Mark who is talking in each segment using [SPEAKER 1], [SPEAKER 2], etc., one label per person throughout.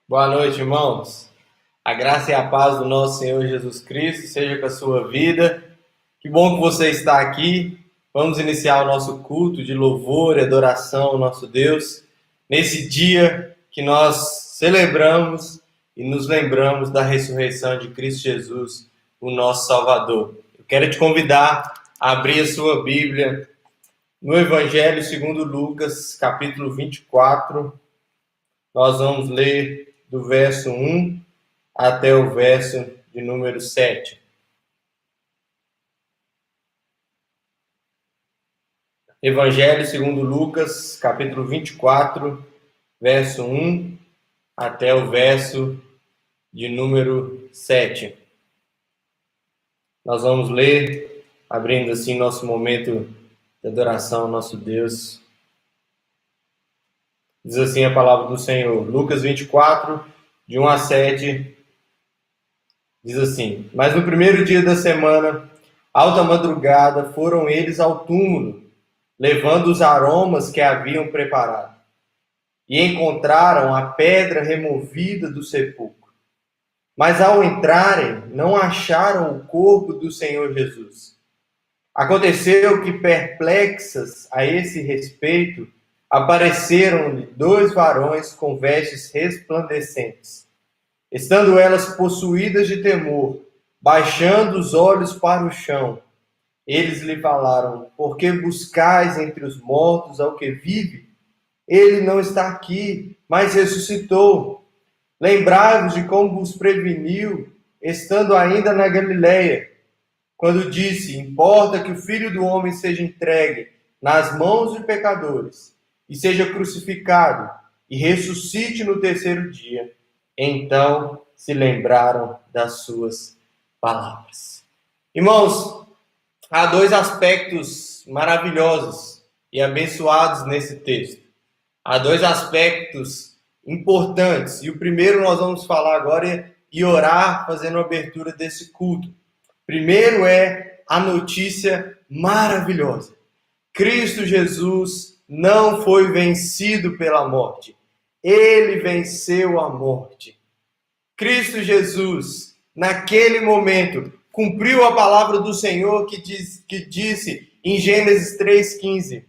[SPEAKER 1] Boa noite, irmãos. A graça e a paz do nosso Senhor Jesus Cristo seja com a sua vida. Que bom que você está aqui. Vamos iniciar o nosso culto de louvor e adoração ao nosso Deus, nesse dia que nós celebramos e nos lembramos da ressurreição de Cristo Jesus, o nosso Salvador. Eu quero te convidar a abrir a sua Bíblia no Evangelho segundo Lucas, capítulo 24. Nós vamos ler do verso 1 até o verso de número 7. Evangelho segundo Lucas, capítulo 24, verso 1 até o verso de número 7. Nós vamos ler, abrindo assim nosso momento de adoração ao nosso Deus. Diz assim a palavra do Senhor. Lucas 24, de 1 a 7, diz assim: Mas no primeiro dia da semana, alta madrugada, foram eles ao túmulo, levando os aromas que haviam preparado. E encontraram a pedra removida do sepulcro. Mas ao entrarem, não acharam o corpo do Senhor Jesus. Aconteceu que, perplexas a esse respeito, apareceram-lhe 2 varões com vestes resplandecentes. Estando elas possuídas de temor, baixando os olhos para o chão, eles lhe falaram: Por que buscais entre os mortos ao que vive? Ele não está aqui, mas ressuscitou. Lembrai-vos de como vos preveniu, estando ainda na Galileia, quando disse: Importa que o Filho do Homem seja entregue nas mãos de pecadores, e seja crucificado, e ressuscite no terceiro dia. Então se lembraram das suas palavras. Irmãos, há 2 aspectos maravilhosos e abençoados nesse texto. Há 2 aspectos importantes. E o primeiro nós vamos falar agora e orar fazendo a abertura desse culto. Primeiro é a notícia maravilhosa. Cristo Jesus não foi vencido pela morte. Ele venceu a morte. Cristo Jesus, naquele momento, cumpriu a palavra do Senhor que disse em Gênesis 3,15,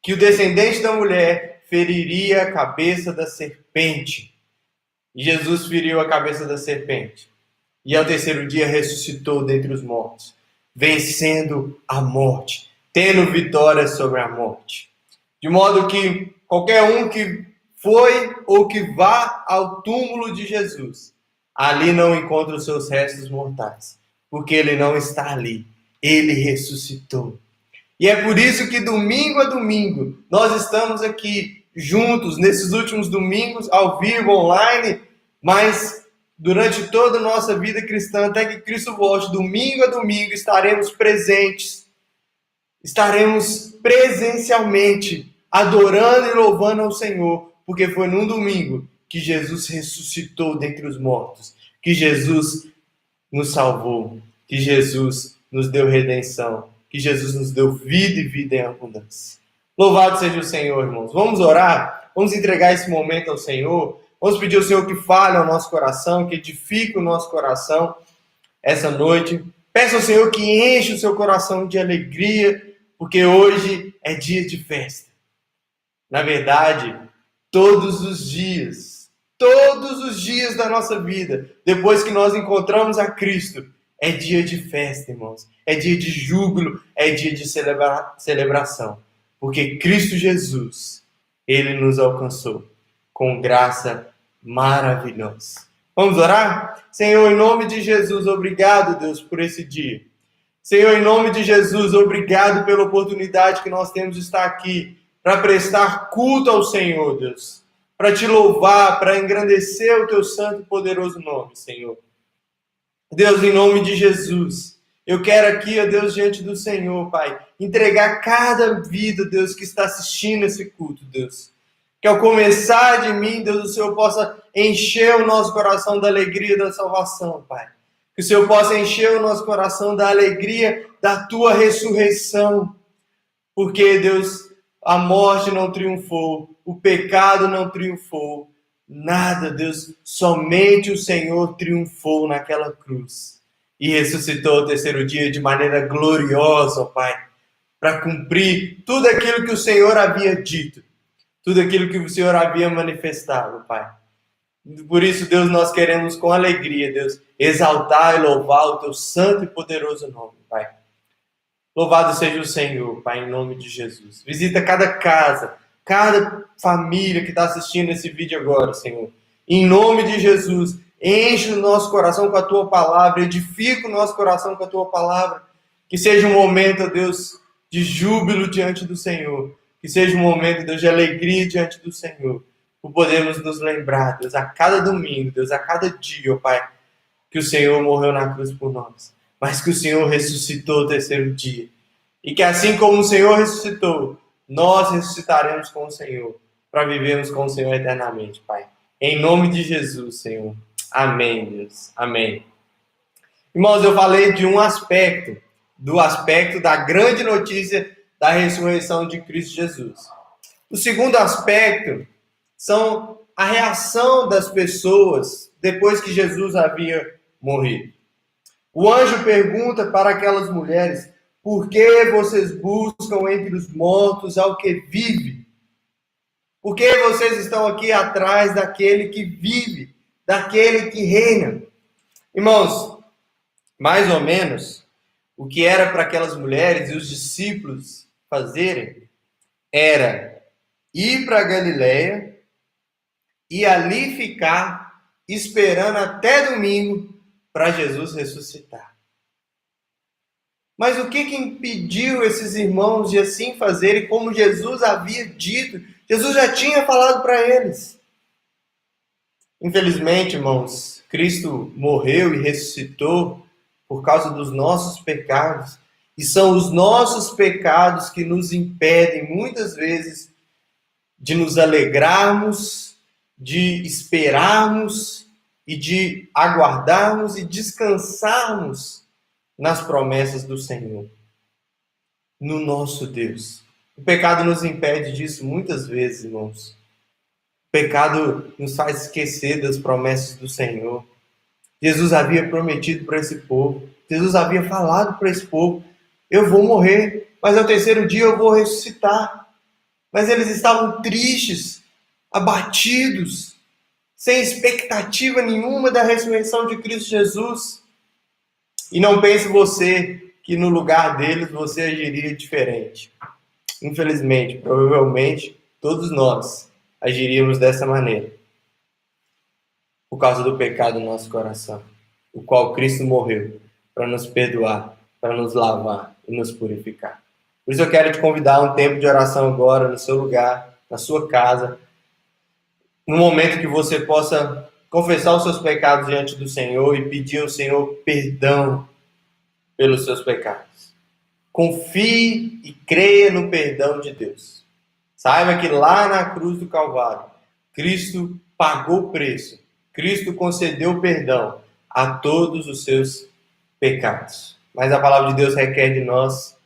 [SPEAKER 1] que o descendente da mulher feriria a cabeça da serpente. E Jesus feriu a cabeça da serpente. E ao terceiro dia ressuscitou dentre os mortos, vencendo a morte, tendo vitória sobre a morte. De modo que qualquer um que foi ou que vá ao túmulo de Jesus, ali não encontra os seus restos mortais, porque ele não está ali, ele ressuscitou. E é por isso que domingo a domingo nós estamos aqui juntos, nesses últimos domingos, ao vivo, online, mas durante toda a nossa vida cristã, até que Cristo volte, domingo a domingo, estaremos presentes, estaremos presencialmente adorando e louvando ao Senhor, porque foi num domingo que Jesus ressuscitou dentre os mortos, que Jesus nos salvou, que Jesus nos deu redenção, que Jesus nos deu vida e vida em abundância. Louvado seja o Senhor, irmãos. Vamos orar, vamos entregar esse momento ao Senhor, vamos pedir ao Senhor que fale ao nosso coração, que edifique o nosso coração essa noite. Peça ao Senhor que enche o seu coração de alegria, porque hoje é dia de festa. Na verdade, todos os dias da nossa vida, depois que nós encontramos a Cristo, é dia de festa, irmãos. É dia de júbilo, é dia de celebração. Porque Cristo Jesus, Ele nos alcançou com graça maravilhosa. Vamos orar? Senhor, em nome de Jesus, obrigado, Deus, por esse dia. Senhor, em nome de Jesus, obrigado pela oportunidade que nós temos de estar aqui para prestar culto ao Senhor, Deus. Para te louvar, para engrandecer o teu santo e poderoso nome, Senhor. Deus, em nome de Jesus, eu quero aqui, ó Deus, diante do Senhor, Pai, entregar cada vida, Deus, que está assistindo esse culto, Deus. Que ao começar de mim, Deus, o Senhor possa encher o nosso coração da alegria da salvação, Pai. Que o Senhor possa encher o nosso coração da alegria da tua ressurreição. Porque, Deus, a morte não triunfou, o pecado não triunfou, nada, Deus, somente o Senhor triunfou naquela cruz e ressuscitou ao terceiro dia de maneira gloriosa, ó Pai, para cumprir tudo aquilo que o Senhor havia dito, tudo aquilo que o Senhor havia manifestado, Pai. Por isso, Deus, nós queremos com alegria, Deus, exaltar e louvar o Teu santo e poderoso nome, Pai. Louvado seja o Senhor, Pai, em nome de Jesus. Visita cada casa, cada família que está assistindo esse vídeo agora, Senhor. Em nome de Jesus, enche o nosso coração com a Tua palavra, edifica o nosso coração com a Tua palavra. Que seja um momento, Deus, de júbilo diante do Senhor. Que seja um momento, Deus, de alegria diante do Senhor. Por podermos nos lembrar, Deus, a cada domingo, Deus, a cada dia, ó Pai, que o Senhor morreu na cruz por nós, mas que o Senhor ressuscitou no terceiro dia. E que assim como o Senhor ressuscitou, nós ressuscitaremos com o Senhor, para vivermos com o Senhor eternamente, Pai. Em nome de Jesus, Senhor. Amém, Deus. Amém. Irmãos, eu falei de um aspecto, do aspecto da grande notícia da ressurreição de Cristo Jesus. O segundo aspecto são a reação das pessoas depois que Jesus havia morrido. O anjo pergunta para aquelas mulheres: por que vocês buscam entre os mortos ao que vive? Por que vocês estão aqui atrás daquele que vive, daquele que reina? Irmãos, mais ou menos, o que era para aquelas mulheres e os discípulos fazerem era ir para Galiléia e ali ficar esperando até domingo para Jesus ressuscitar. Mas o que impediu esses irmãos de assim fazerem como Jesus havia dito? Jesus já tinha falado para eles. Infelizmente, irmãos, Cristo morreu e ressuscitou por causa dos nossos pecados. E são os nossos pecados que nos impedem, muitas vezes, de nos alegrarmos, de esperarmos e de aguardarmos e descansarmos nas promessas do Senhor, no nosso Deus. O pecado nos impede disso muitas vezes, irmãos. O pecado nos faz esquecer das promessas do Senhor. Jesus havia prometido para esse povo, Jesus havia falado para esse povo: eu vou morrer, mas ao terceiro dia eu vou ressuscitar. Mas eles estavam tristes, abatidos, sem expectativa nenhuma da ressurreição de Cristo Jesus. E não pense você que no lugar deles você agiria diferente. Infelizmente, provavelmente, todos nós agiríamos dessa maneira. Por causa do pecado no nosso coração, o qual Cristo morreu para nos perdoar, para nos lavar e nos purificar. Por isso eu quero te convidar a um tempo de oração agora, no seu lugar, na sua casa, no momento que você possa confessar os seus pecados diante do Senhor e pedir ao Senhor perdão pelos seus pecados. Confie e creia no perdão de Deus. Saiba que lá na cruz do Calvário, Cristo pagou o preço. Cristo concedeu perdão a todos os seus pecados. Mas a palavra de Deus requer de nós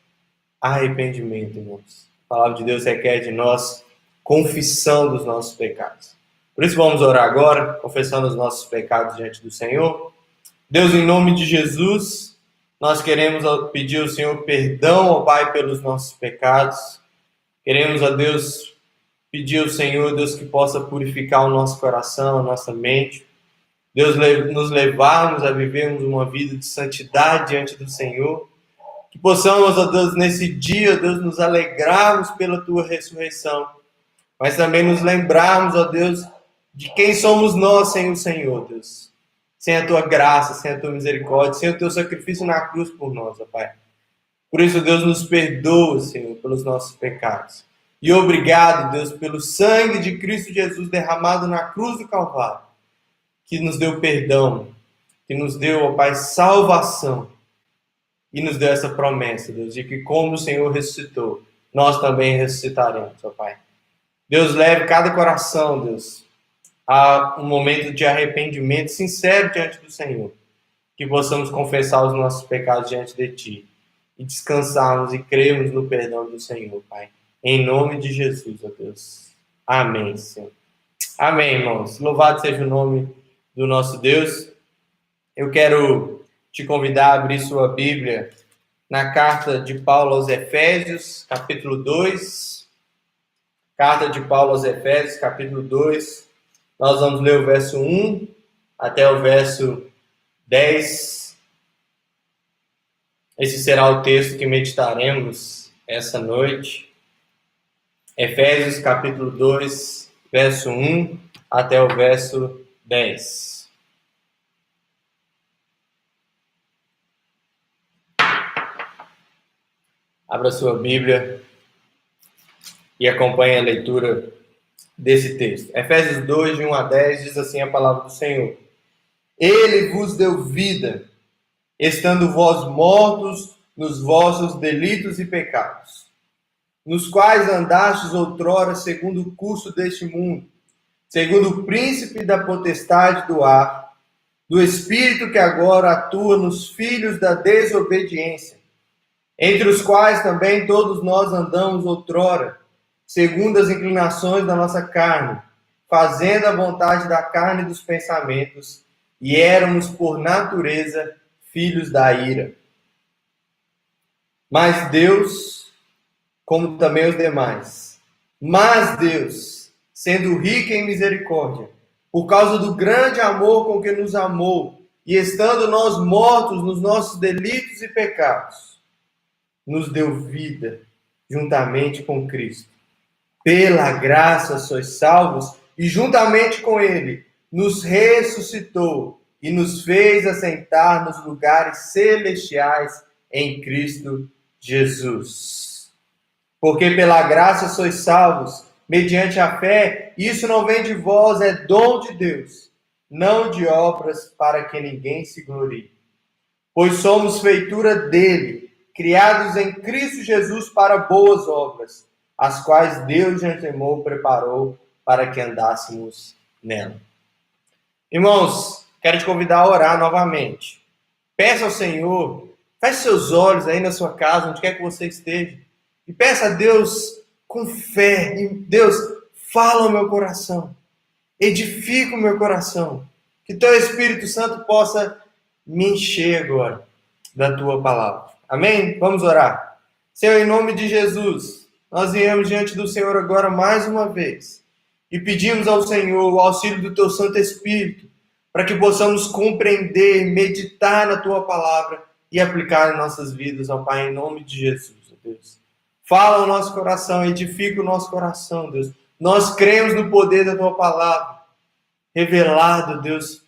[SPEAKER 1] arrependimento, irmãos. A palavra de Deus requer de nós confissão dos nossos pecados. Por isso vamos orar agora, confessando os nossos pecados diante do Senhor. Deus, em nome de Jesus, nós queremos pedir ao Senhor perdão, ó Pai, pelos nossos pecados. Queremos, ó Deus, pedir ao Senhor, Deus, que possa purificar o nosso coração, a nossa mente. Deus, nos levarmos a vivermos uma vida de santidade diante do Senhor. Que possamos, ó Deus, nesse dia, Deus, nos alegrarmos pela Tua ressurreição. Mas também nos lembrarmos, ó Deus, de quem somos nós sem o Senhor, Deus. Sem a Tua graça, sem a Tua misericórdia, sem o Teu sacrifício na cruz por nós, ó Pai. Por isso, Deus, nos perdoa, Senhor, pelos nossos pecados. E obrigado, Deus, pelo sangue de Cristo Jesus derramado na cruz do Calvário, que nos deu perdão, que nos deu, ó Pai, salvação. E nos deu essa promessa, Deus, de que como o Senhor ressuscitou, nós também ressuscitaremos, ó Pai. Deus, leve cada coração, Deus, a um momento de arrependimento sincero diante do Senhor. Que possamos confessar os nossos pecados diante de Ti. E descansarmos e crermos no perdão do Senhor, Pai. Em nome de Jesus, ó Deus. Amém, Senhor. Amém, irmãos. Louvado seja o nome do nosso Deus. Eu quero te convidar a abrir sua Bíblia na carta de Paulo aos Efésios, capítulo 2. Carta de Paulo aos Efésios, capítulo 2. Nós vamos ler o verso 1 até o verso 10. Esse será o texto que meditaremos essa noite. Efésios, capítulo 2, verso 1 até o verso 10. Abra sua Bíblia e acompanhe a leitura desse texto. Efésios 2, de 1 a 10, diz assim a palavra do Senhor. Ele vos deu vida, estando vós mortos nos vossos delitos e pecados, nos quais andastes outrora segundo o curso deste mundo, segundo o príncipe da potestade do ar, do espírito que agora atua nos filhos da desobediência, entre os quais também todos nós andamos outrora, segundo as inclinações da nossa carne, fazendo a vontade da carne e dos pensamentos, e éramos por natureza filhos da ira. Mas Deus, como também os demais, sendo rico em misericórdia, por causa do grande amor com que nos amou, e estando nós mortos nos nossos delitos e pecados, nos deu vida juntamente com Cristo. Pela graça sois salvos, e juntamente com Ele nos ressuscitou e nos fez assentar nos lugares celestiais em Cristo Jesus. Porque pela graça sois salvos, mediante a fé, isso não vem de vós, é dom de Deus, não de obras para que ninguém se glorie. Pois somos feitura dele, criados em Cristo Jesus para boas obras, as quais Deus de antemão preparou para que andássemos nela. Irmãos, quero te convidar a orar novamente. Peça ao Senhor, feche seus olhos aí na sua casa, onde quer que você esteja, e peça a Deus com fé. E Deus, fala ao meu coração, edifica o meu coração, que teu Espírito Santo possa me encher agora da tua palavra. Amém? Vamos orar. Senhor, em nome de Jesus, nós viemos diante do Senhor agora mais uma vez e pedimos ao Senhor o auxílio do teu Santo Espírito para que possamos compreender, meditar na tua palavra e aplicar em nossas vidas, ó Pai, em nome de Jesus, ó Deus. Fala ao nosso coração, edifica o nosso coração, Deus. Nós cremos no poder da tua palavra, revelado, Deus,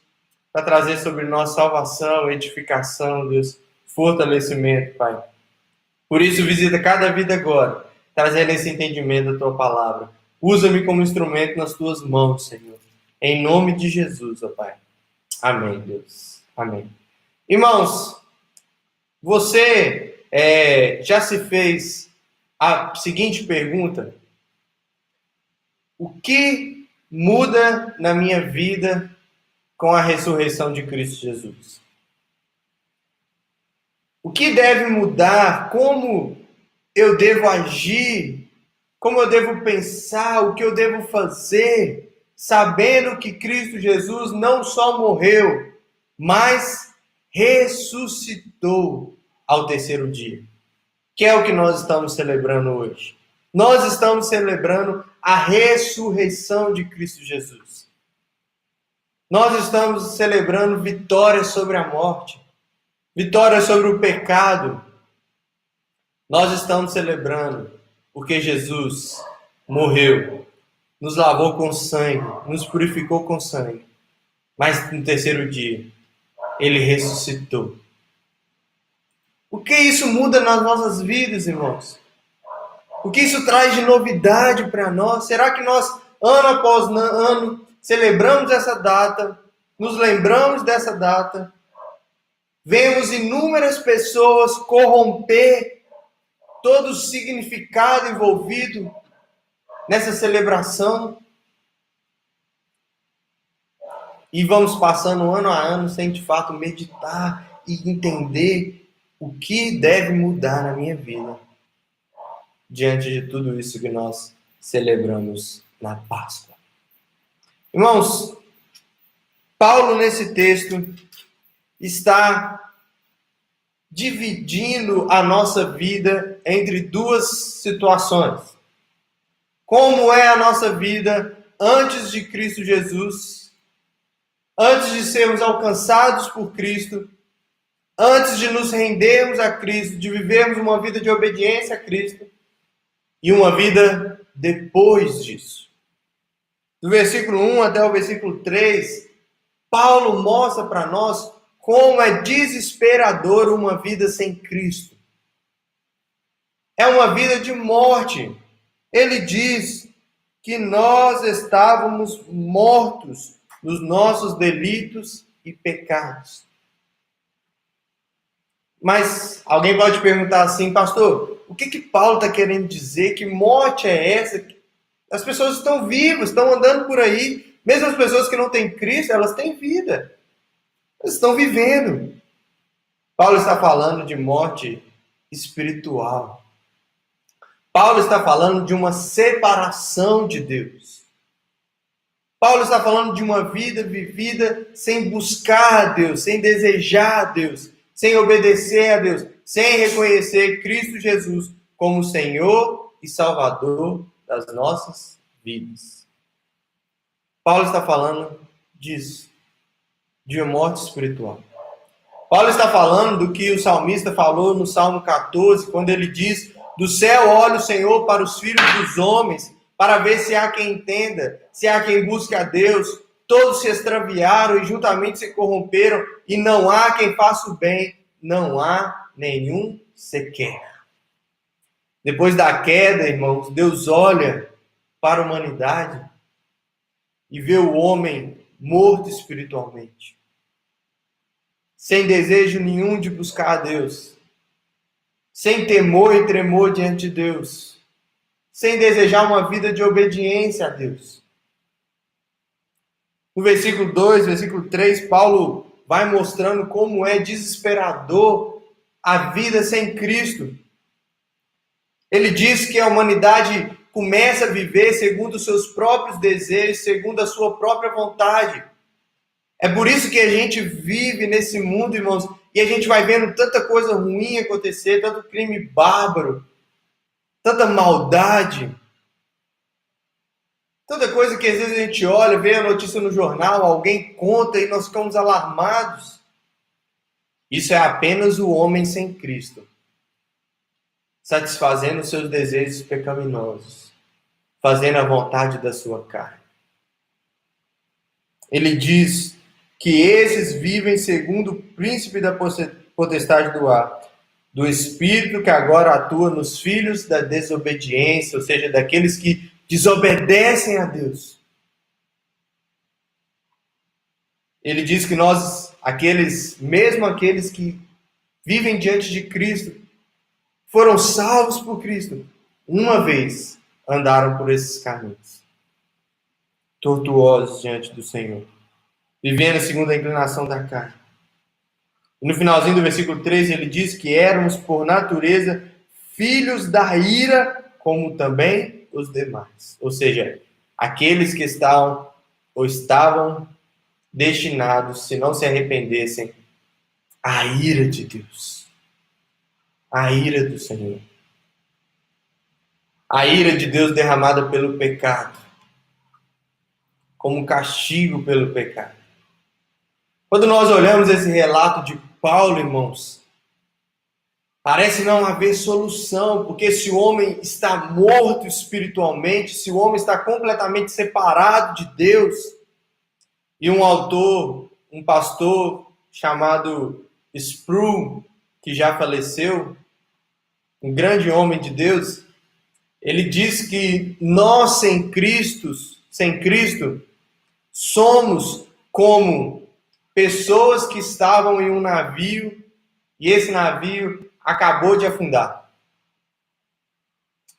[SPEAKER 1] para trazer sobre nós salvação, edificação, Deus, fortalecimento, Pai. Por isso, visita cada vida agora, trazendo esse entendimento da tua palavra. Usa-me como instrumento nas tuas mãos, Senhor. Em nome de Jesus, ó Pai. Amém, Deus. Amém. Irmãos, você já se fez a seguinte pergunta: o que muda na minha vida com a ressurreição de Cristo Jesus? O que deve mudar? Como eu devo agir? Como eu devo pensar? O que eu devo fazer? Sabendo que Cristo Jesus não só morreu, mas ressuscitou ao terceiro dia. Que é o que nós estamos celebrando hoje. Nós estamos celebrando a ressurreição de Cristo Jesus. Nós estamos celebrando vitória sobre a morte, vitória sobre o pecado. Nós estamos celebrando porque Jesus morreu, nos lavou com sangue, nos purificou com sangue. Mas no terceiro dia, ele ressuscitou. O que isso muda nas nossas vidas, irmãos? O que isso traz de novidade para nós? Será que nós, ano após ano, celebramos essa data, nos lembramos dessa data, vemos inúmeras pessoas corromper todo o significado envolvido nessa celebração e vamos passando ano a ano sem de fato meditar e entender o que deve mudar na minha vida diante de tudo isso que nós celebramos na Páscoa. Irmãos, Paulo nesse texto está dividindo a nossa vida entre duas situações. Como é a nossa vida antes de Cristo Jesus, antes de sermos alcançados por Cristo, antes de nos rendermos a Cristo, de vivermos uma vida de obediência a Cristo, e uma vida depois disso. Do versículo 1 até o versículo 3, Paulo mostra para nós como é desesperador uma vida sem Cristo. É uma vida de morte. Ele diz que nós estávamos mortos nos nossos delitos e pecados. Mas alguém pode perguntar assim, pastor, o que Paulo está querendo dizer? Que morte é essa? As pessoas estão vivas, estão andando por aí. Mesmo as pessoas que não têm Cristo, elas têm vida. Elas estão vivendo. Paulo está falando de morte espiritual. Paulo está falando de uma separação de Deus. Paulo está falando de uma vida vivida sem buscar a Deus, sem desejar a Deus, sem obedecer a Deus, sem reconhecer Cristo Jesus como Senhor e Salvador das nossas vidas. Paulo está falando disso, de uma morte espiritual. Paulo está falando do que o salmista falou no Salmo 14, quando ele diz: do céu olha o Senhor para os filhos dos homens, para ver se há quem entenda, se há quem busque a Deus. Todos se extraviaram e juntamente se corromperam, e não há quem faça o bem, não há nenhum sequer. Depois da queda, irmãos, Deus olha para a humanidade e vê o homem morto espiritualmente, sem desejo nenhum de buscar a Deus, sem temor e tremor diante de Deus, sem desejar uma vida de obediência a Deus. No versículo 2, versículo 3, Paulo vai mostrando como é desesperador a vida sem Cristo. Ele diz que a humanidade começa a viver segundo os seus próprios desejos, segundo a sua própria vontade. É por isso que a gente vive nesse mundo, irmãos, e a gente vai vendo tanta coisa ruim acontecer, tanto crime bárbaro, tanta maldade, tanta coisa que às vezes a gente olha, vê a notícia no jornal, alguém conta e nós ficamos alarmados. Isso é apenas o homem sem Cristo, satisfazendo os seus desejos pecaminosos, fazendo a vontade da sua carne. Ele diz que esses vivem segundo o príncipe da potestade do ar, do espírito que agora atua nos filhos da desobediência, ou seja, daqueles que desobedecem a Deus. Ele diz que nós, mesmo aqueles que vivem diante de Cristo, foram salvos por Cristo, uma vez andaram por esses caminhos tortuosos diante do Senhor, vivendo segundo a inclinação da carne. E no finalzinho do versículo 13, ele diz que éramos, por natureza, filhos da ira, como também os demais. Ou seja, aqueles que estavam destinados, se não se arrependessem, à ira de Deus. A ira do Senhor. A ira de Deus derramada pelo pecado, como castigo pelo pecado. Quando nós olhamos esse relato de Paulo, irmãos, parece não haver solução, porque se o homem está morto espiritualmente, se o homem está completamente separado de Deus, e um autor, um pastor chamado Sproul, que já faleceu, um grande homem de Deus, ele diz que nós sem Cristo, somos como pessoas que estavam em um navio e esse navio acabou de afundar.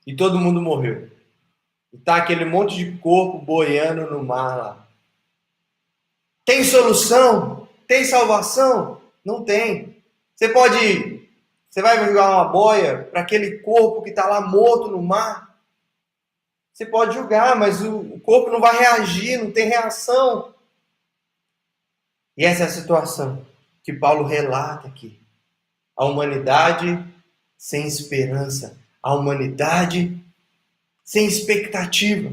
[SPEAKER 1] E todo mundo morreu. E tá aquele monte de corpo boiando no mar lá. Tem solução? Tem salvação? Não tem. Você vai jogar uma boia para aquele corpo que está lá morto no mar? Você pode julgar, mas o corpo não vai reagir, não tem reação. E essa é a situação que Paulo relata aqui. A humanidade sem esperança. A humanidade sem expectativa.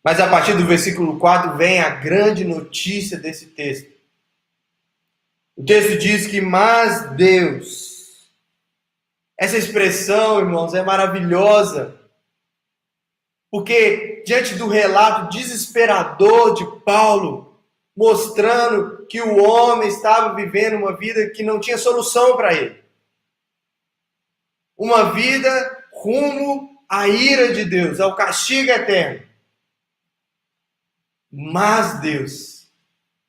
[SPEAKER 1] Mas a partir do versículo 4 vem a grande notícia desse texto. O texto diz que, mas Deus. Essa expressão, irmãos, é maravilhosa. Porque diante do relato desesperador de Paulo, mostrando que o homem estava vivendo uma vida que não tinha solução para ele. Uma vida rumo à ira de Deus, ao castigo eterno. Mas Deus,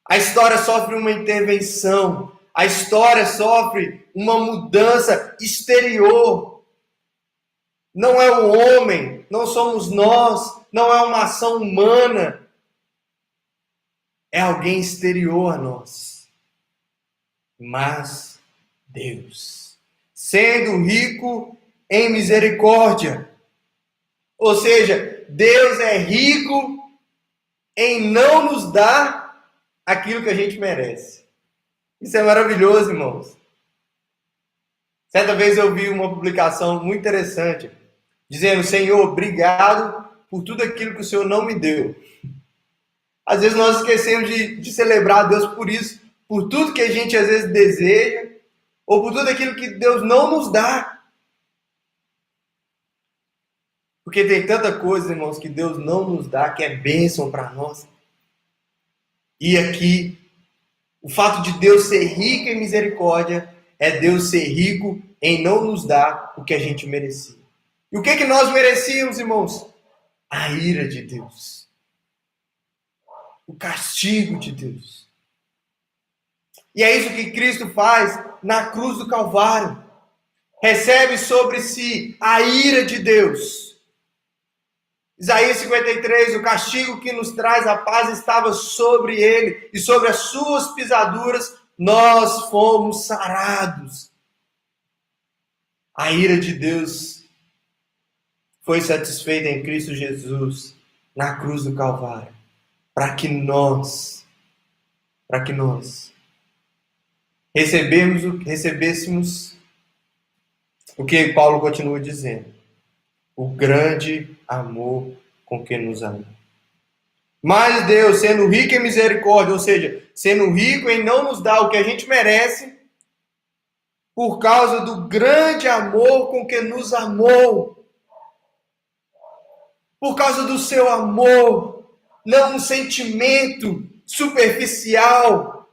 [SPEAKER 1] a história sofre uma intervenção, a história sofre uma mudança exterior. Não é o homem, não somos nós, não é uma ação humana. É alguém exterior a nós. Mas Deus, sendo rico em misericórdia. Ou seja, Deus é rico em não nos dar aquilo que a gente merece. Isso é maravilhoso, irmãos. Certa vez eu vi uma publicação muito interessante, dizendo: Senhor, obrigado por tudo aquilo que o Senhor não me deu. Às vezes nós esquecemos de celebrar a Deus por isso, por tudo que a gente às vezes deseja, ou por tudo aquilo que Deus não nos dá. Porque tem tanta coisa, irmãos, que Deus não nos dá, que é bênção para nós. E aqui, o fato de Deus ser rico em misericórdia é Deus ser rico em não nos dar o que a gente merecia. E o que nós merecíamos, irmãos? A ira de Deus. O castigo de Deus. E é isso que Cristo faz na cruz do Calvário. Recebe sobre si a ira de Deus. Isaías 53, o castigo que nos traz a paz estava sobre ele, e sobre as suas pisaduras nós fomos sarados. A ira de Deus foi satisfeita em Cristo Jesus, na cruz do Calvário, para que nós recebêssemos o que Paulo continua dizendo: o grande amor com que nos amou. Mas Deus, sendo rico em misericórdia, ou seja, sendo rico em não nos dar o que a gente merece, por causa do grande amor com que nos amou, por causa do seu amor, não um sentimento superficial,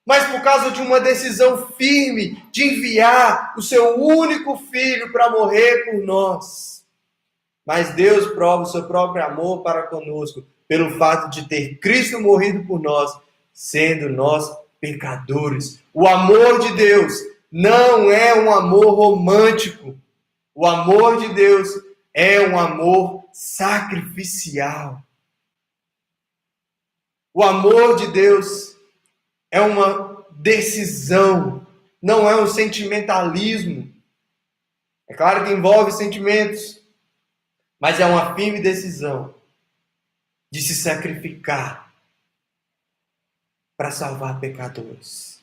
[SPEAKER 1] mas por causa de uma decisão firme de enviar o seu único filho para morrer por nós. Mas Deus prova o seu próprio amor para conosco, pelo fato de ter Cristo morrido por nós, sendo nós pecadores. O amor de Deus não é um amor romântico. O amor de Deus é um amor sacrificial. O amor de Deus é uma decisão, não é um sentimentalismo. É claro que envolve sentimentos, mas é uma firme decisão de se sacrificar para salvar pecadores.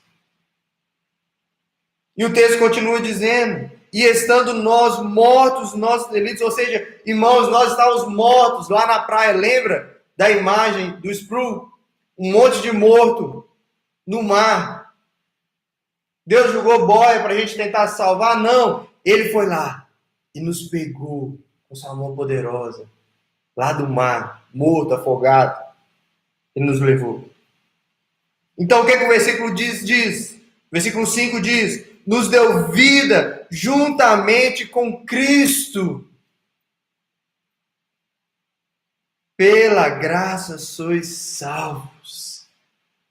[SPEAKER 1] E o texto continua dizendo: e estando nós mortos, nossos delitos, ou seja, irmãos, nós estávamos mortos lá na praia, lembra da imagem do Sproul? Um monte de morto no mar. Deus jogou boia para a gente tentar salvar? Não, Ele foi lá e nos pegou com sua mão poderosa, lá do mar, morto, afogado, e nos levou. Então o que o versículo diz? Versículo 5 diz: nos deu vida juntamente com Cristo. Pela graça sois salvos.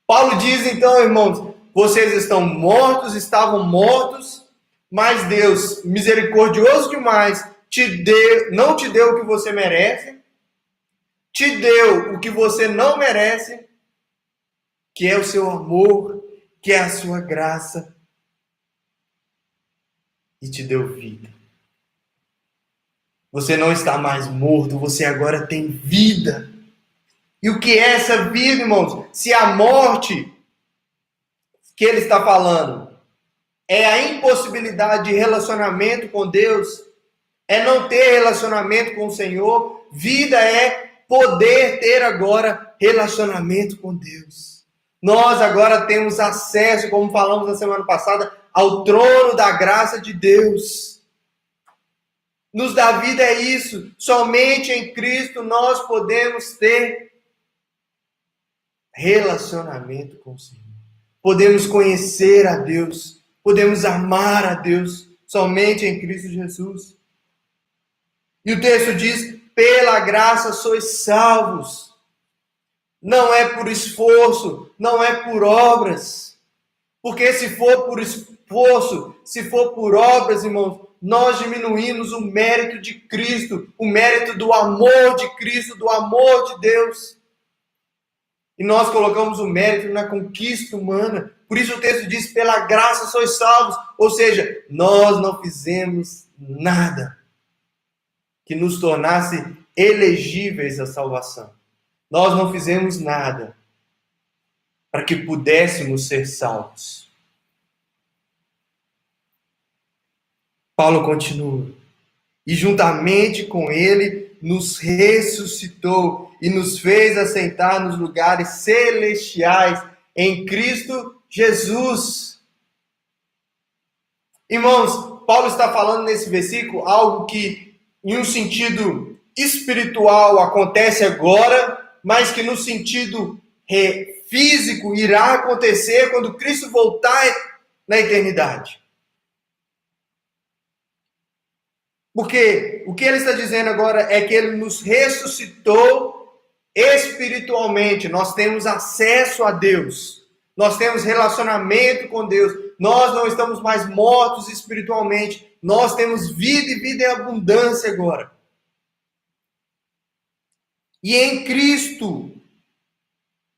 [SPEAKER 1] Paulo diz então, irmãos, vocês estão mortos, estavam mortos, mas Deus, misericordioso demais, não te deu o que você merece, te deu o que você não merece, que é o seu amor, que é a sua graça, e te deu vida. Você não está mais morto, você agora tem vida. E o que é essa vida, irmãos? Se a morte que ele está falando é a impossibilidade de relacionamento com Deus, é não ter relacionamento com o Senhor, vida é poder ter agora relacionamento com Deus. Nós agora temos acesso, como falamos na semana passada, ao trono da graça de Deus. Nos dá vida é isso. Somente em Cristo nós podemos ter relacionamento com o Senhor. Podemos conhecer a Deus. Podemos amar a Deus. Somente em Cristo Jesus. E o texto diz: pela graça sois salvos. Não é por esforço, não é por obras. Porque se for por esforço, se for por obras, irmãos, nós diminuímos o mérito de Cristo, o mérito do amor de Cristo, do amor de Deus. E nós colocamos o mérito na conquista humana. Por isso o texto diz: pela graça sois salvos. Ou seja, nós não fizemos nada que nos tornasse elegíveis à salvação. Nós não fizemos nada para que pudéssemos ser salvos. Paulo continua: e juntamente com ele nos ressuscitou e nos fez assentar nos lugares celestiais em Cristo Jesus. Irmãos, Paulo está falando nesse versículo algo que, em um sentido espiritual, acontece agora, mas que no sentido físico irá acontecer quando Cristo voltar na eternidade. Porque o que ele está dizendo agora é que ele nos ressuscitou espiritualmente. Nós temos acesso a Deus. Nós temos relacionamento com Deus. Nós não estamos mais mortos espiritualmente. Nós temos vida e vida em abundância agora. E em Cristo,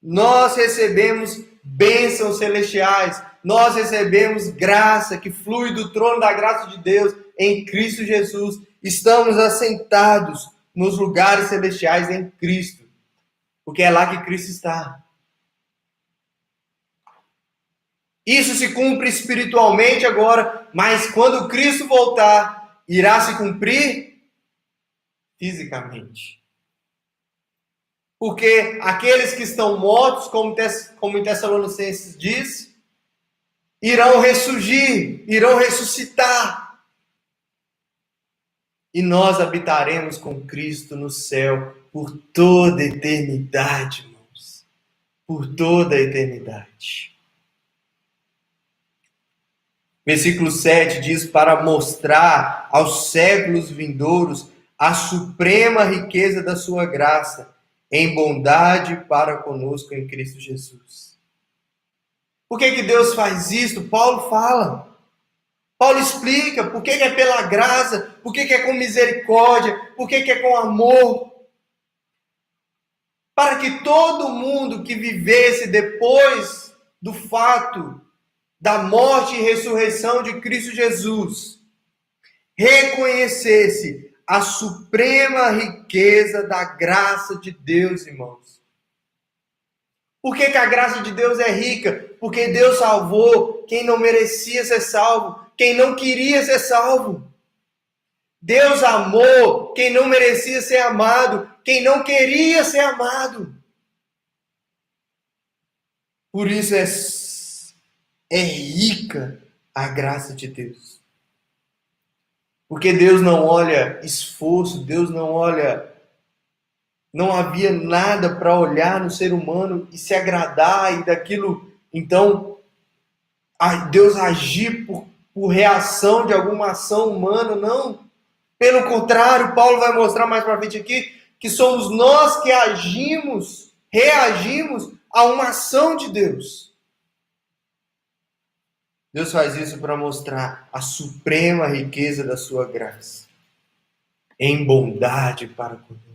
[SPEAKER 1] nós recebemos bênçãos celestiais. Nós recebemos graça que flui do trono da graça de Deus em Cristo Jesus. Estamos assentados nos lugares celestiais em Cristo. Porque é lá que Cristo está. Isso se cumpre espiritualmente agora, mas quando Cristo voltar, irá se cumprir fisicamente. Porque aqueles que estão mortos, como em Tessalonicenses diz, irão ressurgir, irão ressuscitar. E nós habitaremos com Cristo no céu por toda a eternidade, irmãos. Por toda a eternidade. Versículo 7 diz: para mostrar aos séculos vindouros a suprema riqueza da sua graça, em bondade para conosco em Cristo Jesus. Por que Deus faz isso? Paulo fala. Paulo explica por que é pela graça, por que é com misericórdia, por que é com amor. Para que todo mundo que vivesse depois do fato da morte e ressurreição de Cristo Jesus reconhecesse a suprema riqueza da graça de Deus, irmãos. Por que a graça de Deus é rica? Porque Deus salvou quem não merecia ser salvo, quem não queria ser salvo. Deus amou quem não merecia ser amado, quem não queria ser amado. Por isso é rica a graça de Deus. Porque Deus não olha esforço, Deus não olha... Não havia nada para olhar no ser humano e se agradar e daquilo, então, Deus agir por reação de alguma ação humana, não. Pelo contrário, Paulo vai mostrar mais para frente aqui que somos nós que reagimos a uma ação de Deus. Deus faz isso para mostrar a suprema riqueza da sua graça, em bondade para conosco.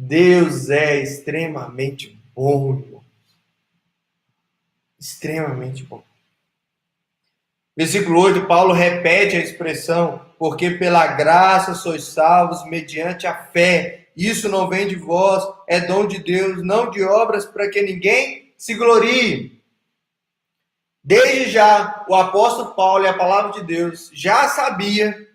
[SPEAKER 1] Deus é extremamente bom, irmão. Extremamente bom. Versículo 8, Paulo repete a expressão, porque pela graça sois salvos mediante a fé. Isso não vem de vós, é dom de Deus, não de obras para que ninguém se glorie. Desde já, o apóstolo Paulo e a palavra de Deus já sabia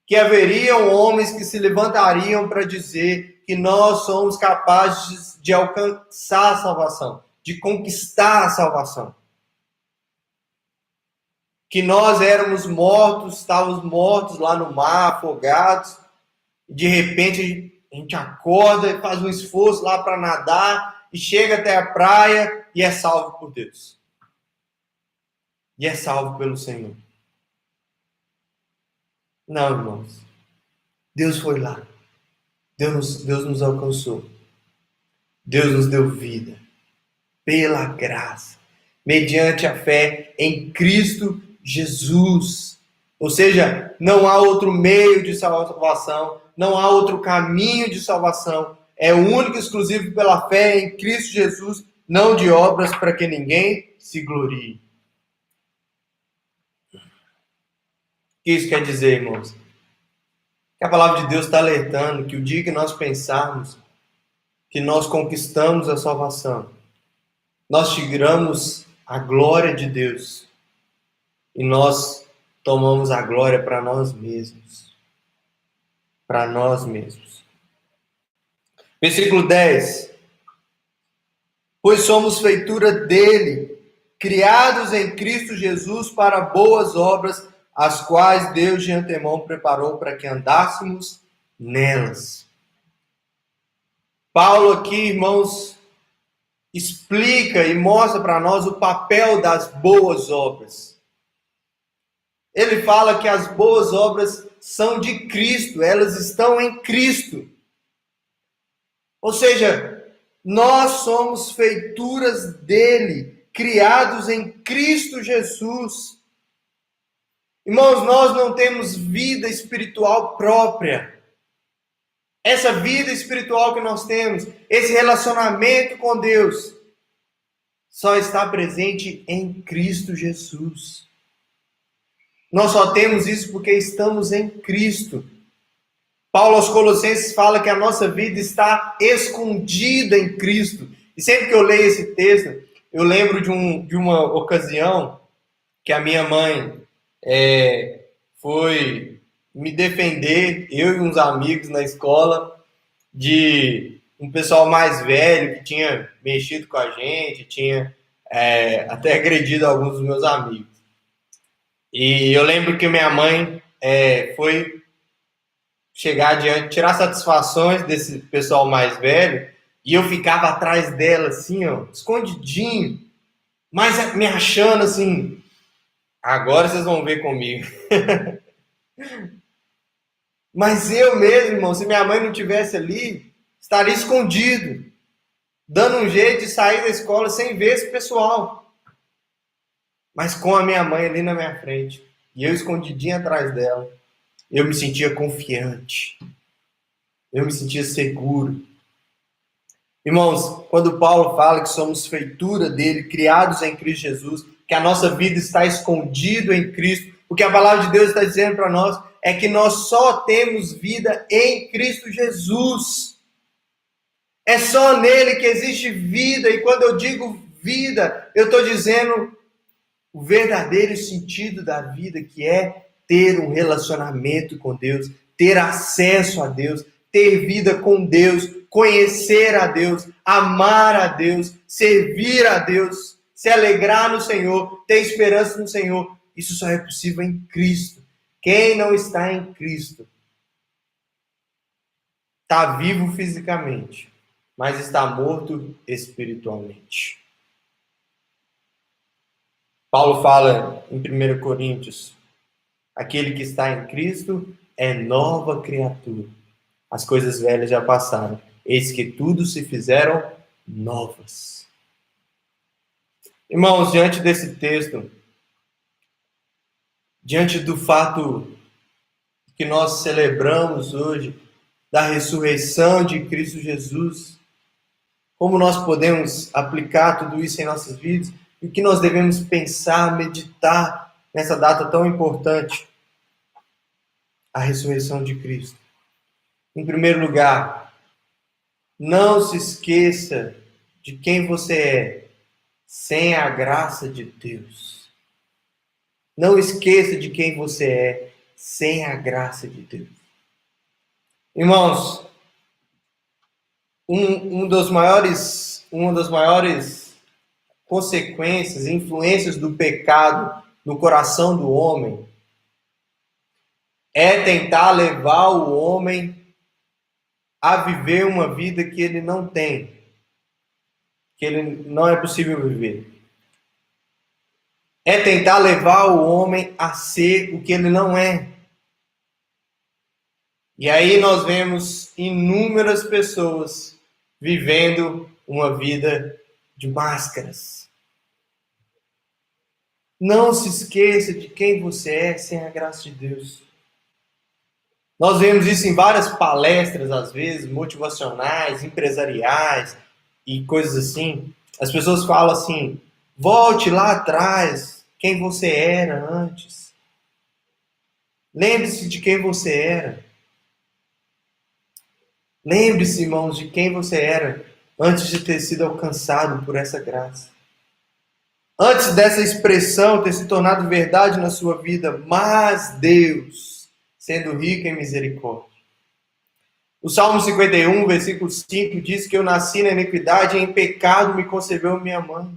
[SPEAKER 1] que haveriam homens que se levantariam para dizer que nós somos capazes de alcançar a salvação, de conquistar a salvação. Que nós éramos mortos, estávamos mortos lá no mar, afogados, e de repente a gente acorda e faz um esforço lá para nadar, e chega até a praia e é salvo por Deus. E é salvo pelo Senhor. Não, irmãos. Deus foi lá. Deus nos alcançou. Deus nos deu vida. Pela graça. Mediante a fé em Cristo Jesus. Ou seja, não há outro meio de salvação. Não há outro caminho de salvação. É único e exclusivo pela fé em Cristo Jesus. Não de obras para que ninguém se glorie. O que isso quer dizer, irmãos? Que a palavra de Deus está alertando que o dia que nós pensarmos que nós conquistamos a salvação, nós tiramos a glória de Deus e nós tomamos a glória para nós mesmos. Para nós mesmos. Versículo 10. Pois somos feitura dele, criados em Cristo Jesus para boas obras, as quais Deus de antemão preparou para que andássemos nelas. Paulo aqui, irmãos, explica e mostra para nós o papel das boas obras. Ele fala que as boas obras são de Cristo, elas estão em Cristo. Ou seja, nós somos feituras dele, criados em Cristo Jesus. Irmãos, nós não temos vida espiritual própria. Essa vida espiritual que nós temos, esse relacionamento com Deus, só está presente em Cristo Jesus. Nós só temos isso porque estamos em Cristo. Paulo aos Colossenses fala que a nossa vida está escondida em Cristo. E sempre que eu leio esse texto, eu lembro de uma ocasião que a minha mãe foi me defender, eu e uns amigos na escola, de um pessoal mais velho que tinha mexido com a gente, tinha até agredido alguns dos meus amigos. E eu lembro que minha mãe foi chegar adiante, tirar satisfações desse pessoal mais velho, e eu ficava atrás dela, assim, ó, escondidinho, mas me achando assim, agora vocês vão ver comigo. Mas eu mesmo, irmão, se minha mãe não estivesse ali, estaria escondido, dando um jeito de sair da escola sem ver esse pessoal. Mas com a minha mãe ali na minha frente, e eu escondidinho atrás dela, eu me sentia confiante. Eu me sentia seguro. Irmãos, quando Paulo fala que somos feitura dele, criados em Cristo Jesus, que a nossa vida está escondida em Cristo, o que a palavra de Deus está dizendo para nós é que nós só temos vida em Cristo Jesus. É só nele que existe vida, e quando eu digo vida, eu estou dizendo o verdadeiro sentido da vida, que é ter um relacionamento com Deus, ter acesso a Deus, ter vida com Deus, conhecer a Deus, amar a Deus, servir a Deus, se alegrar no Senhor, ter esperança no Senhor. Isso só é possível em Cristo. Quem não está em Cristo está vivo fisicamente, mas está morto espiritualmente. Paulo fala em 1 Coríntios, aquele que está em Cristo é nova criatura. As coisas velhas já passaram, eis que tudo se fizeram novas. Irmãos, diante desse texto, diante do fato que nós celebramos hoje, da ressurreição de Cristo Jesus, como nós podemos aplicar tudo isso em nossas vidas, e o que nós devemos pensar, meditar nessa data tão importante, a ressurreição de Cristo. Em primeiro lugar, não se esqueça de quem você é sem a graça de Deus. Não esqueça de quem você é sem a graça de Deus. Irmãos, uma das maiores consequências, influências do pecado no coração do homem é tentar levar o homem a viver uma vida que ele não tem, que ele não é possível viver. É tentar levar o homem a ser o que ele não é. E aí nós vemos inúmeras pessoas vivendo uma vida de máscaras. Não se esqueça de quem você é sem a graça de Deus. Nós vemos isso em várias palestras, às vezes, motivacionais, empresariais e coisas assim. As pessoas falam assim, volte lá atrás, quem você era antes. Lembre-se de quem você era. Lembre-se, irmãos, de quem você era antes de ter sido alcançado por essa graça. Antes dessa expressão ter se tornado verdade na sua vida, mas Deus, sendo rico em misericórdia. O Salmo 51, versículo 5, diz que eu nasci na iniquidade e em pecado me concebeu minha mãe.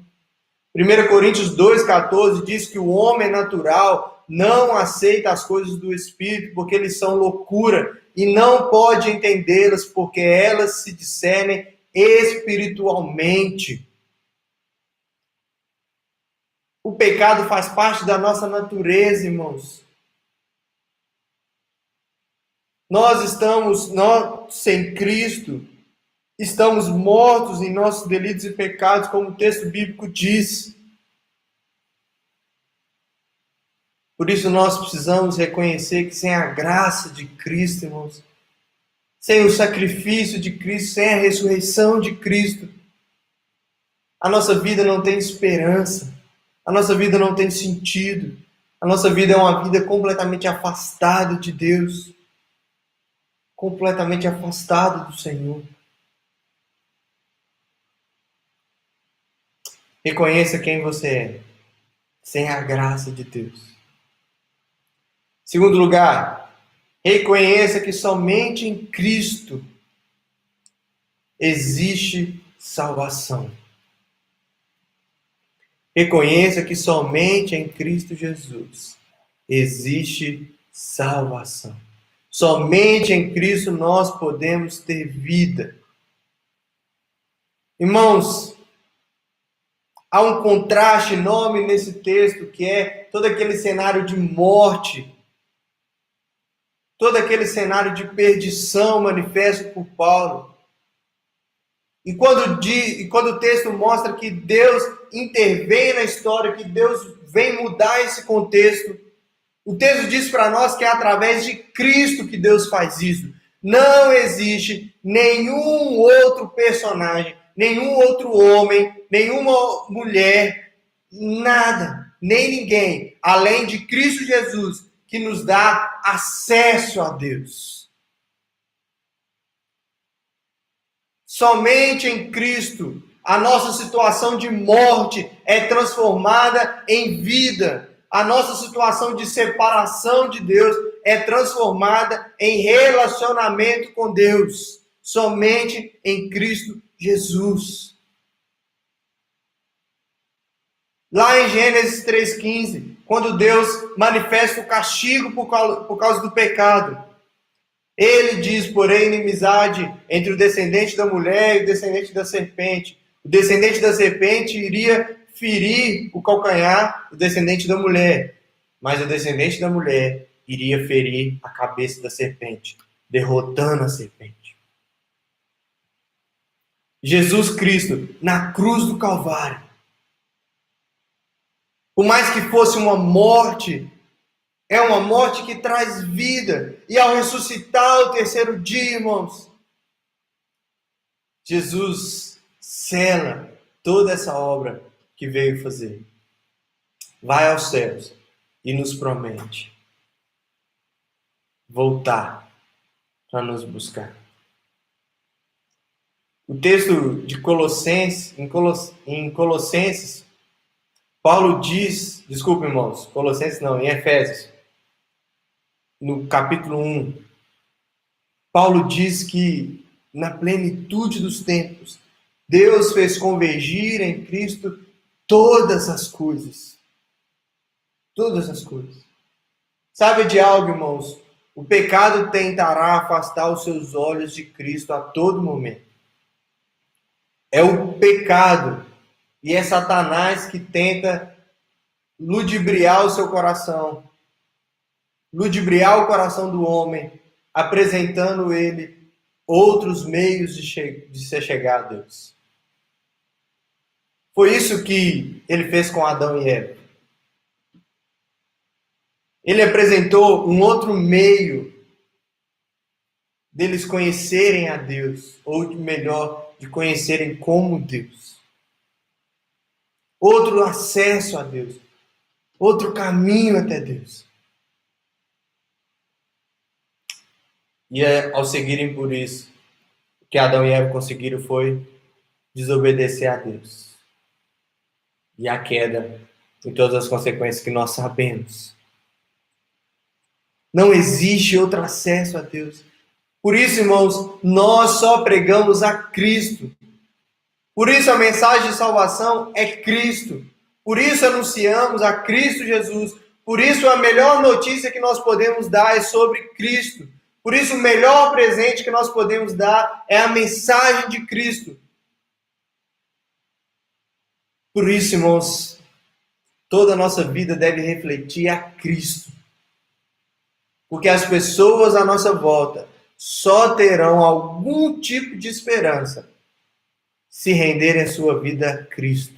[SPEAKER 1] 1 Coríntios 2,14 diz que o homem natural não aceita as coisas do Espírito porque eles são loucura e não pode entendê-las porque elas se discernem espiritualmente. O pecado faz parte da nossa natureza, irmãos. Nós sem Cristo, estamos mortos em nossos delitos e pecados, como o texto bíblico diz. Por isso nós precisamos reconhecer que sem a graça de Cristo, irmãos, sem o sacrifício de Cristo, sem a ressurreição de Cristo, a nossa vida não tem esperança, a nossa vida não tem sentido, a nossa vida é uma vida completamente afastada de Deus, completamente afastada do Senhor. Reconheça quem você é, sem a graça de Deus. Segundo lugar, reconheça que somente em Cristo existe salvação. Reconheça que somente em Cristo Jesus existe salvação. Somente em Cristo nós podemos ter vida. Irmãos, há um contraste enorme nesse texto, que é todo aquele cenário de morte, todo aquele cenário de perdição manifesto por Paulo. E quando o texto mostra que Deus intervém na história, que Deus vem mudar esse contexto, o texto diz para nós que é através de Cristo que Deus faz isso. Não existe nenhum outro personagem, nenhum outro homem, nenhuma mulher, nada, nem ninguém, além de Cristo Jesus, que nos dá acesso a Deus. Somente em Cristo a nossa situação de morte é transformada em vida. A nossa situação de separação de Deus é transformada em relacionamento com Deus. Somente em Cristo Jesus. Lá em Gênesis 3,15, quando Deus manifesta o castigo por causa do pecado, ele diz, porém, inimizade entre o descendente da mulher e o descendente da serpente. O descendente da serpente iria ferir o calcanhar do descendente da mulher, mas o descendente da mulher iria ferir a cabeça da serpente, derrotando a serpente. Jesus Cristo, na cruz do Calvário, por mais que fosse uma morte, é uma morte que traz vida. E ao ressuscitar o terceiro dia, irmãos, Jesus sela toda essa obra que veio fazer. Vai aos céus, e nos promete voltar para nos buscar. O texto de Colossenses, em Colossenses, Paulo diz, desculpa, irmãos, Colossenses não, em Efésios, no capítulo 1, Paulo diz que na plenitude dos tempos, Deus fez convergir em Cristo todas as coisas. Todas as coisas. Sabe de algo, irmãos? O pecado tentará afastar os seus olhos de Cristo a todo momento. É o pecado e é Satanás que tenta ludibriar o seu coração, ludibriar o coração do homem, apresentando ele outros meios de se chegar a Deus. Foi isso que ele fez com Adão e Eva. Ele apresentou um outro meio deles conhecerem a Deus, ou melhor, de conhecerem como Deus. Outro acesso a Deus, outro caminho até Deus. E ao seguirem por isso, o que Adão e Eva conseguiram foi desobedecer a Deus. E a queda e todas as consequências que nós sabemos. Não existe outro acesso a Deus. Por isso, irmãos, nós só pregamos a Cristo. Por isso a mensagem de salvação é Cristo. Por isso anunciamos a Cristo Jesus. Por isso a melhor notícia que nós podemos dar é sobre Cristo. Por isso o melhor presente que nós podemos dar é a mensagem de Cristo. Por isso, irmãos, toda a nossa vida deve refletir a Cristo. Porque as pessoas à nossa volta só terão algum tipo de esperança se renderem a sua vida a Cristo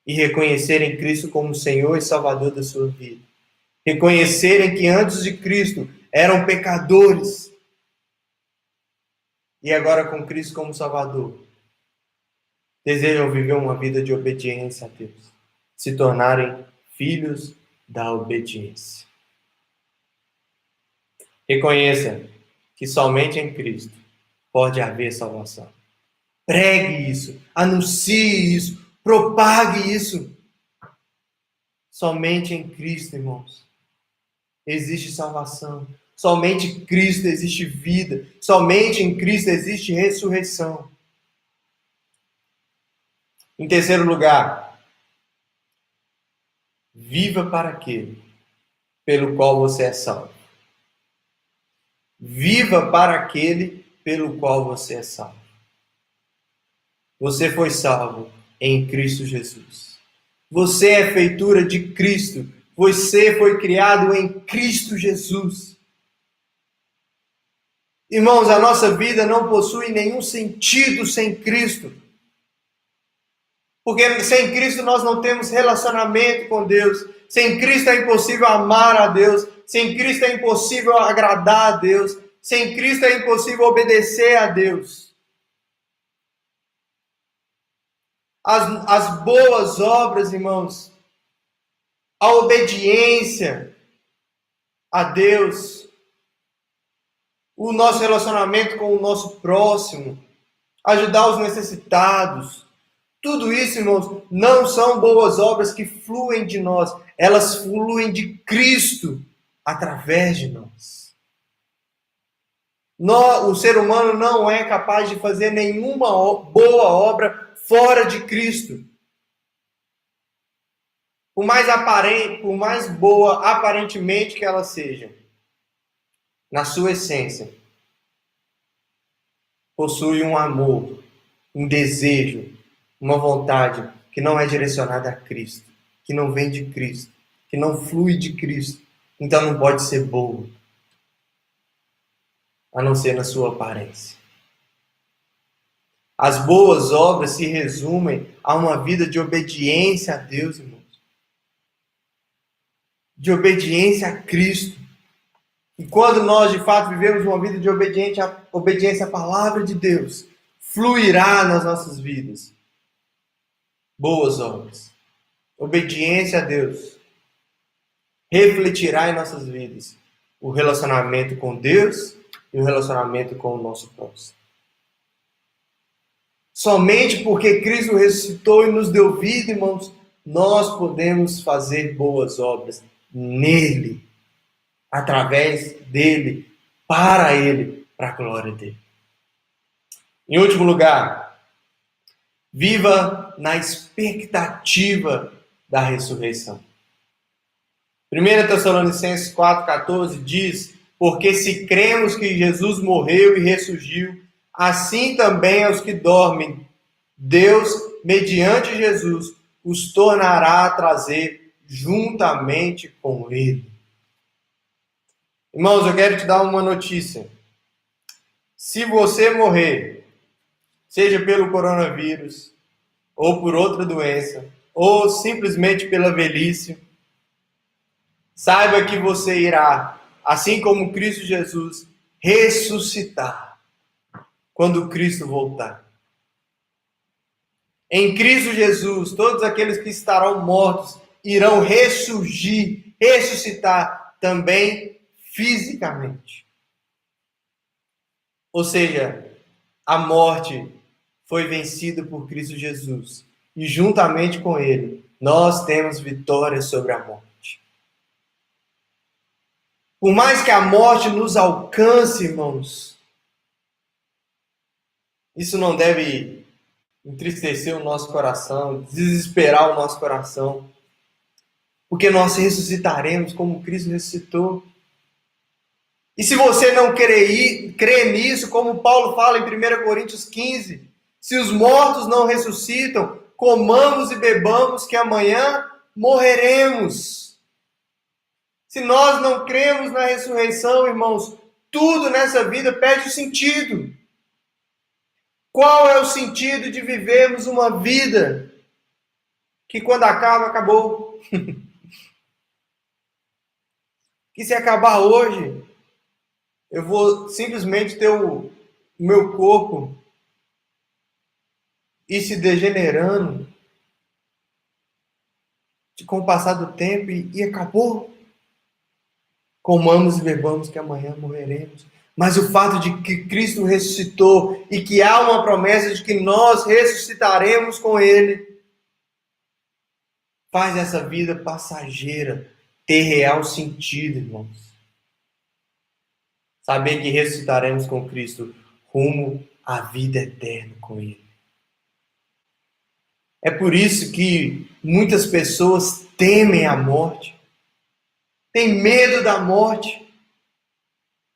[SPEAKER 1] e reconhecerem Cristo como Senhor e Salvador da sua vida. Reconhecerem que antes de Cristo eram pecadores e agora com Cristo como Salvador desejam viver uma vida de obediência a Deus, se tornarem filhos da obediência. Reconheça que somente em Cristo pode haver salvação. Pregue isso, anuncie isso, propague isso. Somente em Cristo, irmãos, existe salvação. Somente em Cristo existe vida. Somente em Cristo existe ressurreição. Em terceiro lugar, viva para aquele pelo qual você é salvo. Viva para aquele pelo qual você é salvo. Você foi salvo em Cristo Jesus. Você é feitura de Cristo. Você foi criado em Cristo Jesus. Irmãos, a nossa vida não possui nenhum sentido sem Cristo. Porque sem Cristo nós não temos relacionamento com Deus. Sem Cristo é impossível amar a Deus. Sem Cristo é impossível agradar a Deus. Sem Cristo é impossível obedecer a Deus. As boas obras, irmãos, a obediência a Deus, o nosso relacionamento com o nosso próximo, ajudar os necessitados, tudo isso, irmãos, não são boas obras que fluem de nós, elas fluem de Cristo através de nós. O ser humano não é capaz de fazer nenhuma boa obra fora de Cristo. Por mais boa aparentemente que ela seja, na sua essência, possui um amor, um desejo, uma vontade que não é direcionada a Cristo, que não vem de Cristo, que não flui de Cristo. Então não pode ser boa, a não ser na sua aparência. As boas obras se resumem a uma vida de obediência a Deus, irmãos. De obediência a Cristo. E quando nós, de fato, vivemos uma vida de obediência à palavra de Deus, fluirá nas nossas vidas boas obras. Obediência a Deus refletirá em nossas vidas o relacionamento com Deus e o relacionamento com o nosso próximo. Somente porque Cristo ressuscitou e nos deu vida, irmãos, nós podemos fazer boas obras nele, através dele, para ele, para a glória dele. Em último lugar, viva na expectativa da ressurreição. 1 Tessalonicenses 4,14 diz: porque se cremos que Jesus morreu e ressurgiu, assim também aos que dormem, Deus, mediante Jesus, os tornará a trazer juntamente com Ele. Irmãos, eu quero te dar uma notícia. Se você morrer, seja pelo coronavírus, ou por outra doença, ou simplesmente pela velhice, saiba que você irá, assim como Cristo Jesus, ressuscitar quando Cristo voltar. Em Cristo Jesus, todos aqueles que estarão mortos irão ressurgir, ressuscitar também fisicamente. Ou seja, a morte foi vencida por Cristo Jesus e juntamente com Ele, nós temos vitória sobre a morte. Por mais que a morte nos alcance, irmãos, isso não deve entristecer o nosso coração, desesperar o nosso coração, porque nós ressuscitaremos como Cristo ressuscitou. E se você não crê nisso, como Paulo fala em 1 Coríntios 15, se os mortos não ressuscitam, comamos e bebamos, que amanhã morreremos. Se nós não cremos na ressurreição, irmãos, tudo nessa vida perde sentido. Qual é o sentido de vivermos uma vida que quando acaba, acabou? Que se acabar hoje, eu vou simplesmente ter o meu corpo ir se degenerando com o passar do tempo e acabou. Comamos e bebamos que amanhã morreremos. Mas o fato de que Cristo ressuscitou e que há uma promessa de que nós ressuscitaremos com Ele, faz essa vida passageira ter real sentido, irmãos. Saber que ressuscitaremos com Cristo rumo à vida eterna com Ele. É por isso que muitas pessoas temem a morte, têm medo da morte.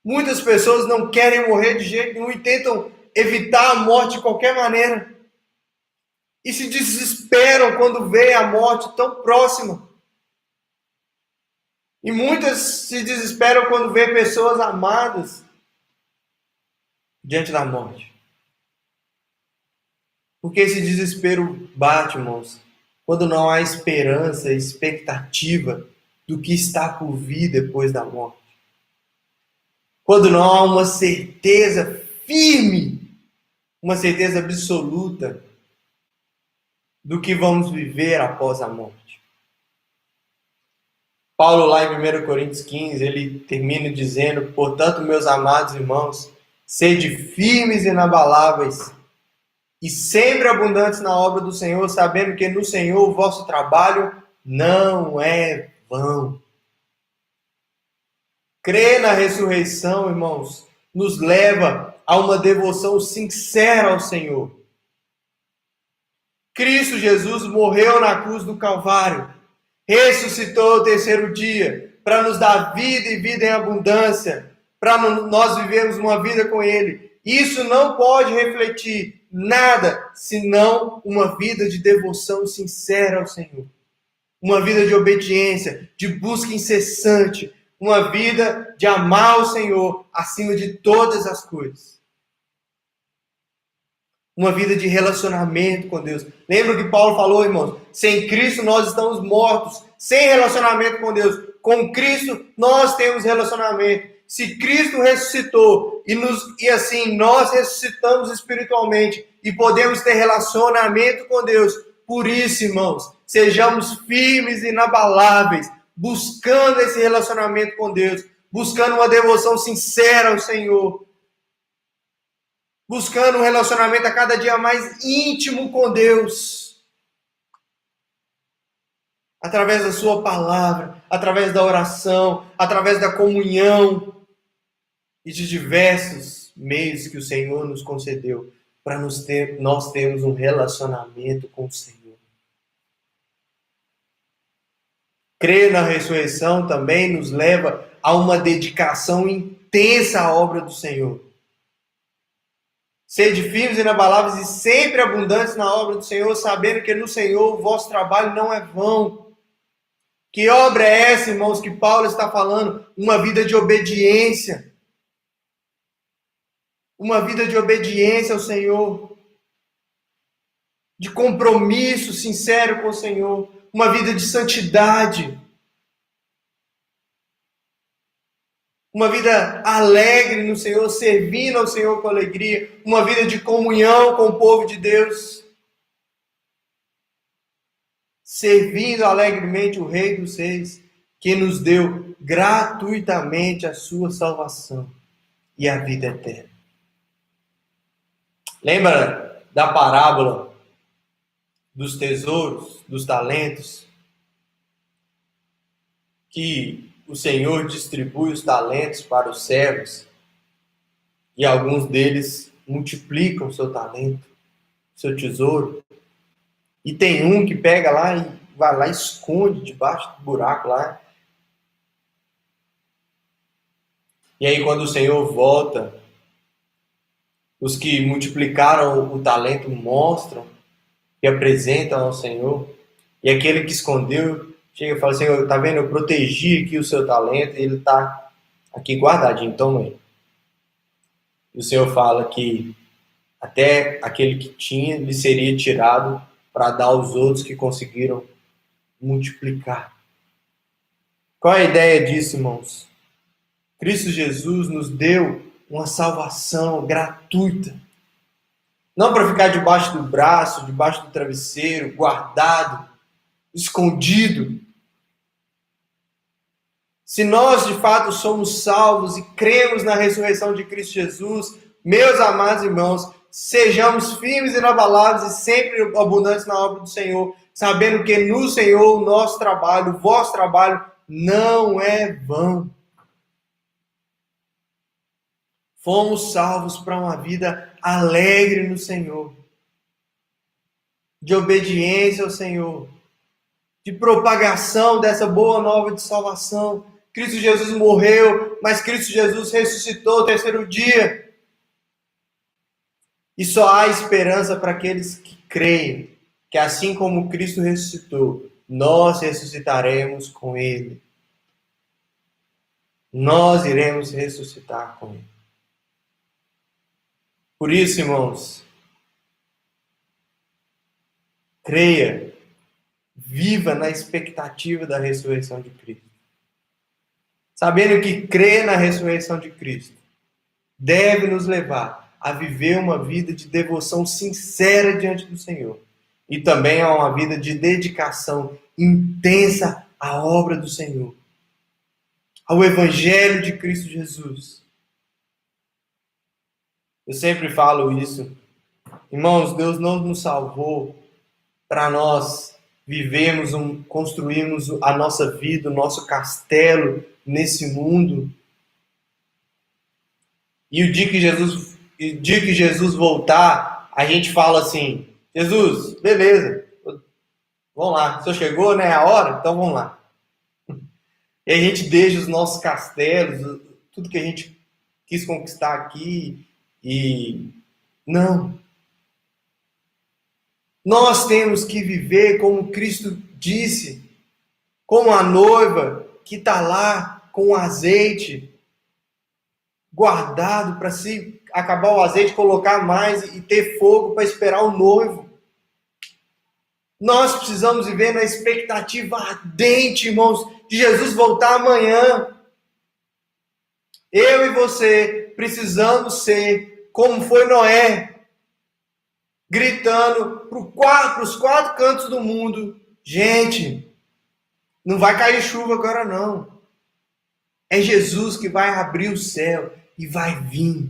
[SPEAKER 1] Muitas pessoas não querem morrer de jeito nenhum e tentam evitar a morte de qualquer maneira. E se desesperam quando veem a morte tão próxima. E muitas se desesperam quando veem pessoas amadas diante da morte. Porque esse desespero bate, irmãos, quando não há esperança, expectativa do que está por vir depois da morte. Quando não há uma certeza firme, uma certeza absoluta do que vamos viver após a morte. Paulo, lá em 1 Coríntios 15, ele termina dizendo: portanto, meus amados irmãos, sede firmes e inabaláveis, e sempre abundantes na obra do Senhor, sabendo que no Senhor o vosso trabalho não é vão. Crer na ressurreição, irmãos, nos leva a uma devoção sincera ao Senhor. Cristo Jesus morreu na cruz do Calvário, ressuscitou ao terceiro dia, para nos dar vida e vida em abundância, para nós vivermos uma vida com Ele. Isso não pode refletir nada, senão uma vida de devoção sincera ao Senhor. Uma vida de obediência, de busca incessante, uma vida de amar o Senhor acima de todas as coisas. Uma vida de relacionamento com Deus. Lembra que Paulo falou, irmãos? Sem Cristo nós estamos mortos. Sem relacionamento com Deus. Com Cristo nós temos relacionamento. Se Cristo ressuscitou e assim nós ressuscitamos espiritualmente e podemos ter relacionamento com Deus. Por isso, irmãos, sejamos firmes e inabaláveis. buscando esse relacionamento com Deus, buscando uma devoção sincera ao Senhor, buscando um relacionamento a cada dia mais íntimo com Deus, através da sua palavra, através da oração, através da comunhão e de diversos meios que o Senhor nos concedeu para nós termos um relacionamento com o Senhor. Crer na ressurreição também nos leva a uma dedicação intensa à obra do Senhor. Sede firmes e inabaláveis e sempre abundantes na obra do Senhor, sabendo que no Senhor o vosso trabalho não é vão. Que obra é essa, irmãos, que Paulo está falando? Uma vida de obediência. Uma vida de obediência ao Senhor. De compromisso sincero com o Senhor. Uma vida de santidade. Uma vida alegre no Senhor, servindo ao Senhor com alegria. Uma vida de comunhão com o povo de Deus. Servindo alegremente o Rei dos Reis, que nos deu gratuitamente a sua salvação e a vida eterna. Lembra da parábola dos tesouros, dos talentos? Que o Senhor distribui os talentos para os servos e alguns deles multiplicam seu talento, seu tesouro. E tem um que pega lá e vai lá e esconde debaixo do buraco lá. E aí quando o Senhor volta, os que multiplicaram o talento mostram e apresentam ao Senhor. E aquele que escondeu chega e fala: Senhor, tá vendo? Eu protegi aqui o seu talento e ele está aqui guardadinho, toma aí. E o Senhor fala que até aquele que tinha lhe seria tirado para dar aos outros que conseguiram multiplicar. Qual é a ideia disso, irmãos? Cristo Jesus nos deu uma salvação gratuita. Não para ficar debaixo do braço, debaixo do travesseiro, guardado, escondido. Se nós de fato somos salvos e cremos na ressurreição de Cristo Jesus, meus amados irmãos, sejamos firmes e inabaláveis e sempre abundantes na obra do Senhor, sabendo que no Senhor o nosso trabalho, o vosso trabalho, não é vão. Fomos salvos para uma vida alegre no Senhor, de obediência ao Senhor, de propagação dessa boa nova de salvação. Cristo Jesus morreu, mas Cristo Jesus ressuscitou no terceiro dia. E só há esperança para aqueles que creem que assim como Cristo ressuscitou, nós ressuscitaremos com Ele. Nós iremos ressuscitar com Ele. Por isso, irmãos, creia, viva na expectativa da ressurreição de Cristo. Sabendo que crer na ressurreição de Cristo deve nos levar a viver uma vida de devoção sincera diante do Senhor. E também a uma vida de dedicação intensa à obra do Senhor. Ao Evangelho de Cristo Jesus. Eu sempre falo isso. Irmãos, Deus não nos salvou para nós vivermos, construirmos a nossa vida, o nosso castelo nesse mundo. E o dia que Jesus voltar, a gente fala assim: Jesus, beleza, vamos lá. O senhor chegou, né? A hora? Então vamos lá. E a gente deixa os nossos castelos, tudo que a gente quis conquistar aqui. E não. Nós temos que viver como Cristo disse, como a noiva que está lá com o azeite guardado para se acabar o azeite, colocar mais e ter fogo para esperar o noivo. Nós precisamos viver na expectativa ardente, irmãos, de Jesus voltar amanhã. Eu e você precisamos ser como foi Noé, gritando para os quatro cantos do mundo: gente, Não vai cair chuva agora, não. É Jesus que vai abrir o céu e vai vir.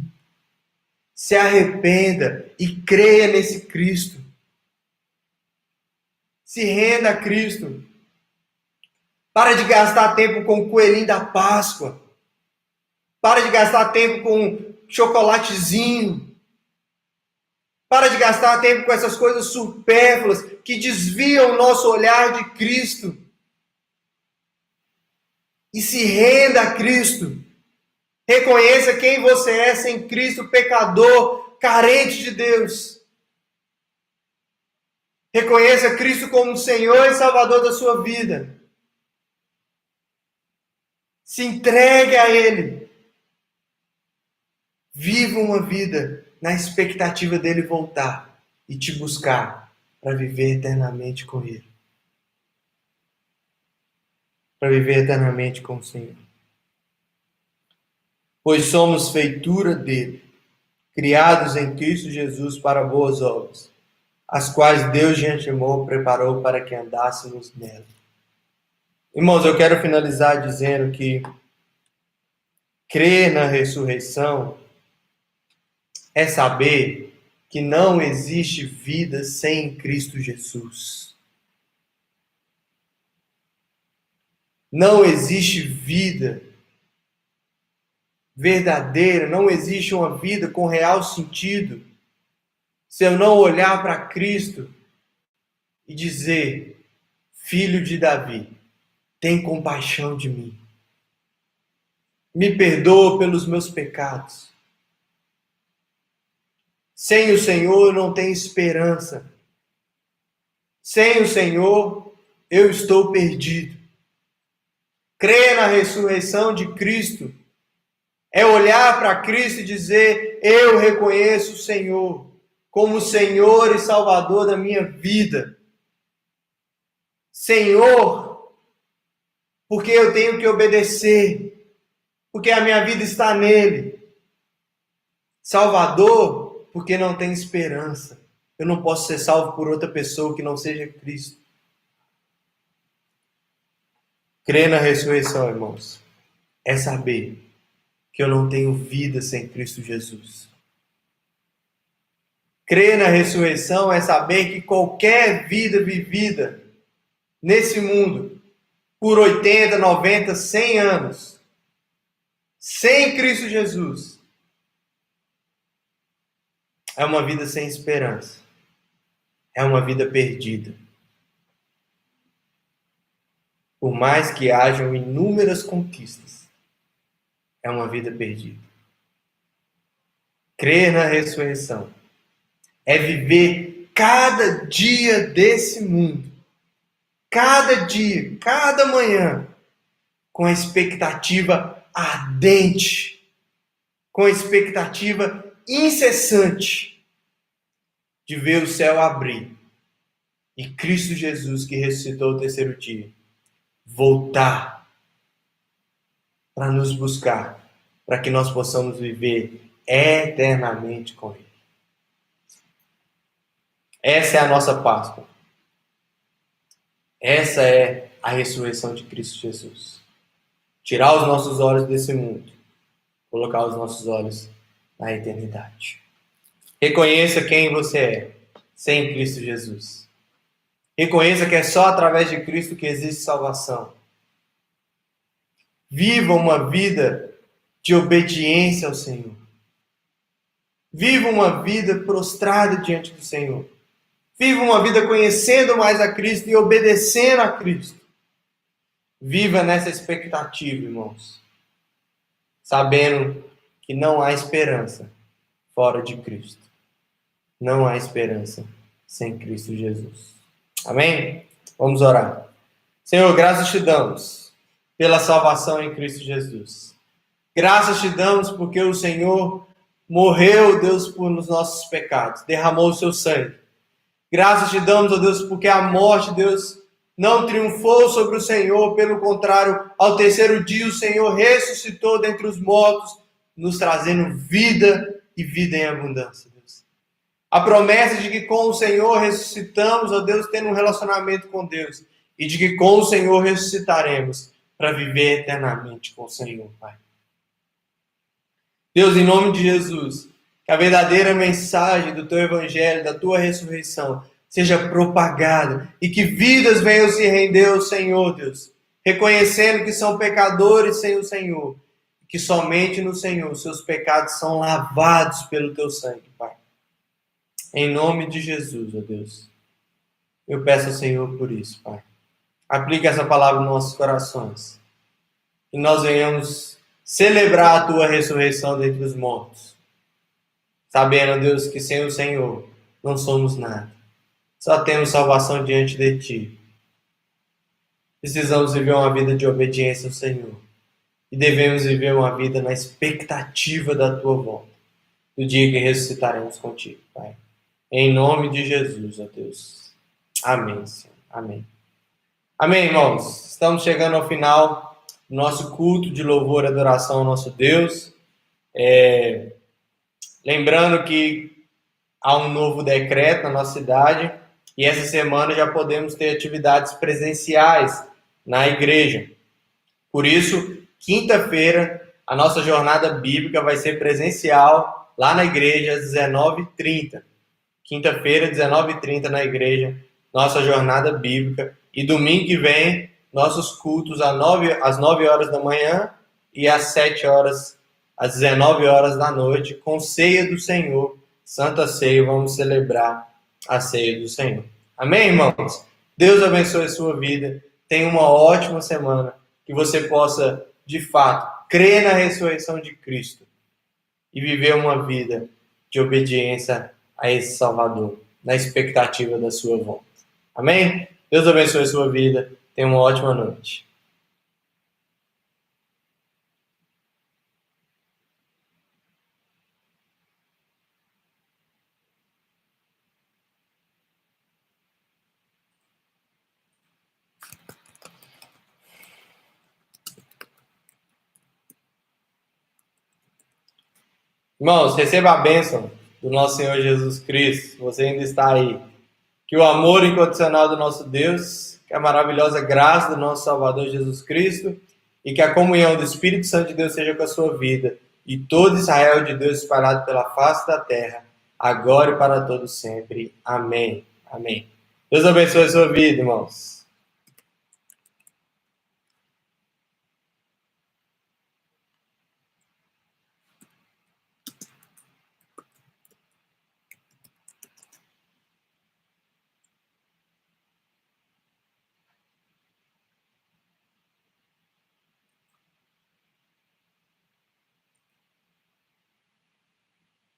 [SPEAKER 1] Se arrependa e creia nesse Cristo. Se renda a Cristo. Para de gastar tempo com o coelhinho da Páscoa. Para de gastar tempo com chocolatezinho. Para de gastar tempo com essas coisas supérfluas que desviam o nosso olhar de Cristo. E se renda a Cristo. Reconheça quem você é sem Cristo, pecador, carente de Deus. Reconheça Cristo como Senhor e Salvador da sua vida. Se entregue a Ele. Viva uma vida na expectativa dele voltar e te buscar para viver eternamente com Ele. Para viver eternamente com o Senhor. Pois somos feitura dele, criados em Cristo Jesus para boas obras, as quais Deus de antemão preparou para que andássemos nela. Irmãos, eu quero finalizar dizendo que crer na ressurreição é saber que não existe vida sem Cristo Jesus. Não existe vida verdadeira, não existe uma vida com real sentido se eu não olhar para Cristo e dizer: Filho de Davi, tem compaixão de mim. Me perdoa pelos meus pecados. Sem o Senhor eu não tenho esperança. Sem o Senhor eu estou perdido. Crer na ressurreição de Cristo é olhar para Cristo e dizer: eu reconheço o Senhor como Senhor e Salvador da minha vida. Senhor, porque eu tenho que obedecer, porque a minha vida está nele. Salvador, porque não tem esperança. Eu não posso ser salvo por outra pessoa que não seja Cristo. Crer na ressurreição, irmãos, é saber que eu não tenho vida sem Cristo Jesus. Crer na ressurreição é saber que qualquer vida vivida nesse mundo por 80, 90, 100 anos, sem Cristo Jesus, é uma vida sem esperança. É uma vida perdida. Por mais que hajam inúmeras conquistas, é uma vida perdida. Crer na ressurreição é viver cada dia desse mundo, cada dia, cada manhã, com a expectativa ardente, com a expectativa incessante de ver o céu abrir e Cristo Jesus, que ressuscitou o terceiro dia, voltar para nos buscar, para que nós possamos viver eternamente com Ele. Essa é a nossa Páscoa. Essa é a ressurreição de Cristo Jesus. Tirar os nossos olhos desse mundo, colocar os nossos olhos na eternidade. Reconheça quem você é sem Cristo Jesus. Reconheça que é só através de Cristo que existe salvação. Viva uma vida de obediência ao Senhor. Viva uma vida prostrada diante do Senhor. Viva uma vida conhecendo mais a Cristo e obedecendo a Cristo. Viva nessa expectativa, irmãos. Sabendo que não há esperança fora de Cristo. Não há esperança sem Cristo Jesus. Amém? Vamos orar. Senhor, graças te damos pela salvação em Cristo Jesus. Graças te damos porque o Senhor morreu, Deus, por os nossos pecados. Derramou o seu sangue. Graças te damos, ó Deus, porque a morte, Deus, não triunfou sobre o Senhor. Pelo contrário, ao terceiro dia o Senhor ressuscitou dentre os mortos, nos trazendo vida e vida em abundância, Deus. A promessa de que com o Senhor ressuscitamos, ó Deus, tendo um relacionamento com Deus. e de que com o Senhor ressuscitaremos para viver eternamente com o Senhor, Pai. Deus, em nome de Jesus, que a verdadeira mensagem do Teu Evangelho, da Tua ressurreição, seja propagada e que vidas venham se render ao Senhor, Deus, reconhecendo que são pecadores sem o Senhor, que somente no Senhor seus pecados são lavados pelo Teu sangue, Pai. Em nome de Jesus, ó Deus, eu peço ao Senhor por isso, Pai. Aplica essa palavra nos nossos corações. Que nós venhamos celebrar a Tua ressurreição dentre os mortos. Sabendo, Deus, que sem o Senhor não somos nada. Só temos salvação diante de Ti. Precisamos viver uma vida de obediência ao Senhor. E devemos viver uma vida na expectativa da Tua volta. Do dia que ressuscitaremos contigo, Pai. Em nome de Jesus, ó Deus. Amém, Senhor. Amém. Amém, irmãos. Estamos chegando ao final do nosso culto de louvor e adoração ao nosso Deus. Lembrando que há um novo decreto na nossa cidade e essa semana já podemos ter atividades presenciais na igreja. Por isso, quinta-feira, a nossa jornada bíblica vai ser presencial lá na igreja às 19h30. Quinta-feira, 19h30 na igreja, nossa jornada bíblica. E domingo que vem, nossos cultos às 9 horas da manhã e às 7 horas, às 19 horas da noite, com ceia do Senhor, Santa Ceia, vamos celebrar a ceia do Senhor. Amém, irmãos? Deus abençoe a sua vida, tenha uma ótima semana, que você possa, de fato, crer na ressurreição de Cristo e viver uma vida de obediência a esse Salvador, na expectativa da sua volta. Amém? Deus abençoe a sua vida. Tenha uma ótima noite. Irmãos, receba a bênção do nosso Senhor Jesus Cristo. Você ainda está aí. Que o amor incondicional do nosso Deus, que a maravilhosa graça do nosso Salvador Jesus Cristo e que a comunhão do Espírito Santo de Deus seja com a sua vida e todo Israel de Deus espalhado pela face da terra, agora e para todos sempre. Amém. Amém. Deus abençoe a sua vida, irmãos.